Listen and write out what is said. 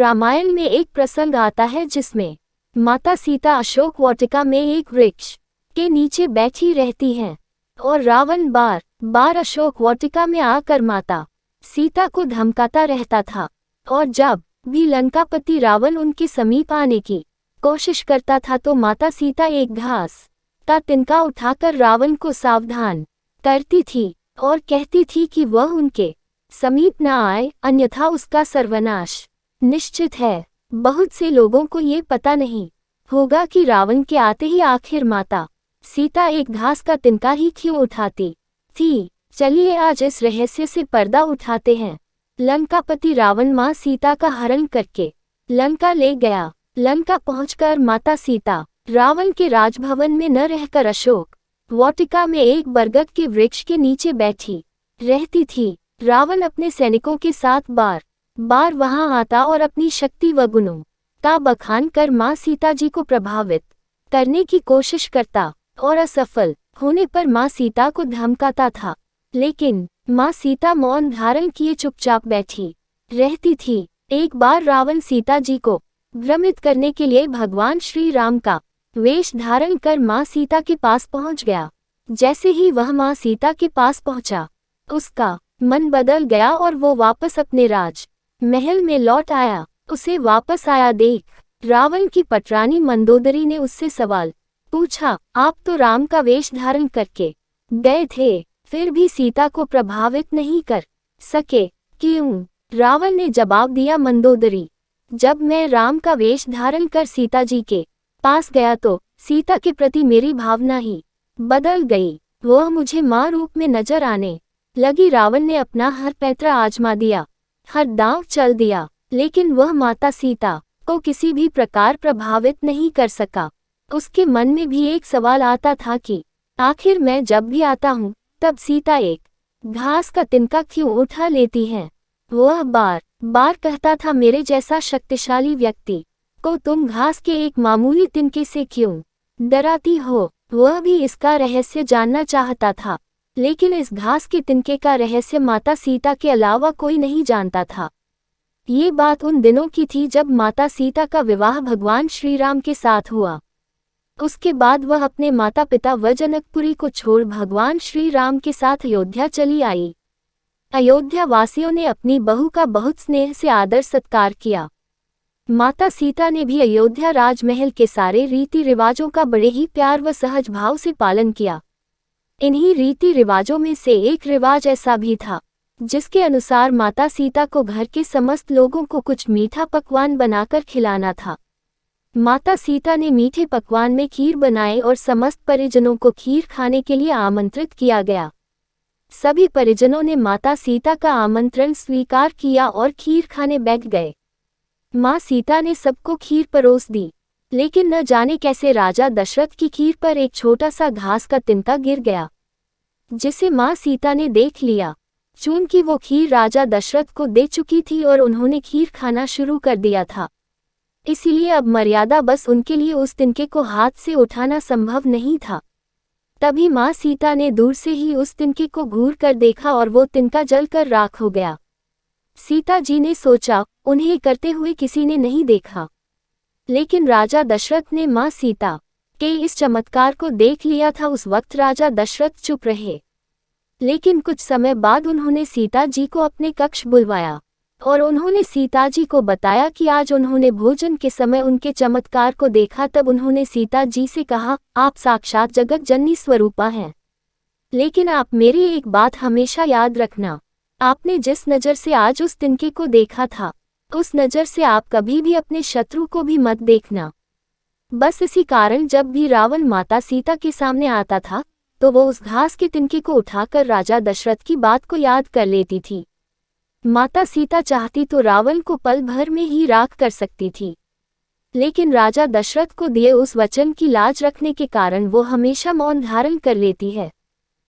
रामायण में एक प्रसंग आता है जिसमें माता सीता अशोक वाटिका में एक वृक्ष के नीचे बैठी रहती हैं और रावण बार बार अशोक वाटिका में आकर माता सीता को धमकाता रहता था। और जब भी लंकापति रावण उनके समीप आने की कोशिश करता था तो माता सीता एक घास का तिनका उठाकर रावण को सावधान करती थी और कहती थी कि वह उनके समीप न आए, अन्यथा उसका सर्वनाश निश्चित है। बहुत से लोगों को ये पता नहीं होगा कि रावण के आते ही आखिर माता सीता एक घास का तिनका ही क्यों उठाती थी। चलिए आज इस रहस्य से पर्दा उठाते हैं। लंकापति रावण मां सीता का हरण करके लंका ले गया। लंका पहुंचकर माता सीता रावण के राजभवन में न रहकर अशोक वाटिका में एक बरगद के वृक्ष के नीचे बैठी रहती थी। रावण अपने सैनिकों के साथ बार बार वहां आता और अपनी शक्ति व गुणों का बखान कर मां सीता जी को प्रभावित करने की कोशिश करता और असफल होने पर मां सीता को धमकाता था। लेकिन मां सीता मौन धारण किए चुपचाप बैठी रहती थी। एक बार रावण सीता जी को भ्रमित करने के लिए भगवान श्री राम का वेश धारण कर मां सीता के पास पहुंच गया। जैसे ही वह मां सीता के पास पहुंचा, उसका मन बदल गया और वो वापस अपने राज महल में लौट आया। उसे वापस आया देख रावण की पटरानी मंदोदरी ने उससे सवाल पूछा, आप तो राम का वेश धारण करके गए थे, फिर भी सीता को प्रभावित नहीं कर सके, क्यों? रावण ने जवाब दिया, मंदोदरी, जब मैं राम का वेश धारण कर सीता जी के पास गया तो सीता के प्रति मेरी भावना ही बदल गई। वह मुझे मां रूप में नजर आने लगी। रावण ने अपना हर पैतरा आजमा दिया, हर दांव चल दिया, लेकिन वह माता सीता को किसी भी प्रकार प्रभावित नहीं कर सका। उसके मन में भी एक सवाल आता था कि आखिर मैं जब भी आता हूँ तब सीता एक घास का तिनका क्यों उठा लेती हैं? वह बार बार कहता था, मेरे जैसा शक्तिशाली व्यक्ति को तुम घास के एक मामूली तिनके से क्यों डराती हो? वह भी इसका रहस्य जानना चाहता था, लेकिन इस घास के तिनके का रहस्य माता सीता के अलावा कोई नहीं जानता था। ये बात उन दिनों की थी जब माता सीता का विवाह भगवान श्री राम के साथ हुआ। उसके बाद वह अपने माता पिता व जनकपुरी को छोड़ भगवान श्री राम के साथ अयोध्या चली आई। अयोध्या वासियों ने अपनी बहू का बहुत स्नेह से आदर सत्कार किया। माता सीता ने भी अयोध्या राजमहल के सारे रीति रिवाजों का बड़े ही प्यार व सहज भाव से पालन किया। इन्हीं रीति रिवाजों में से एक रिवाज ऐसा भी था जिसके अनुसार माता सीता को घर के समस्त लोगों को कुछ मीठा पकवान बनाकर खिलाना था। माता सीता ने मीठे पकवान में खीर बनाए और समस्त परिजनों को खीर खाने के लिए आमंत्रित किया गया। सभी परिजनों ने माता सीता का आमंत्रण स्वीकार किया और खीर खाने बैठ गए। मां सीता ने सबको खीर परोस दी, लेकिन न जाने कैसे राजा दशरथ की खीर पर एक छोटा सा घास का तिनका गिर गया, जिसे मां सीता ने देख लिया। चूंकि वो खीर राजा दशरथ को दे चुकी थी और उन्होंने खीर खाना शुरू कर दिया था, इसीलिए अब मर्यादा बस उनके लिए उस तिनके को हाथ से उठाना संभव नहीं था। तभी मां सीता ने दूर से ही उस तिनके को घूर कर देखा और वो तिनका जलकर राख हो गया। सीता जी ने सोचा, उन्हें करते हुए किसी ने नहीं देखा, लेकिन राजा दशरथ ने मां सीता के इस चमत्कार को देख लिया था। उस वक्त राजा दशरथ चुप रहे, लेकिन कुछ समय बाद उन्होंने सीता जी को अपने कक्ष बुलवाया और उन्होंने सीता जी को बताया कि आज उन्होंने भोजन के समय उनके चमत्कार को देखा। तब उन्होंने सीता जी से कहा, आप साक्षात जगत जननी स्वरूपा हैं, लेकिन आप मेरी एक बात हमेशा याद रखना, आपने जिस नज़र से आज उस तिनके को देखा था, उस नज़र से आप कभी भी अपने शत्रु को भी मत देखना। बस इसी कारण जब भी रावण माता सीता के सामने आता था तो वो उस घास के तिनके को उठाकर राजा दशरथ की बात को याद कर लेती थी। माता सीता चाहती तो रावण को पल भर में ही राख कर सकती थी, लेकिन राजा दशरथ को दिए उस वचन की लाज रखने के कारण वो हमेशा मौन धारण कर लेती है।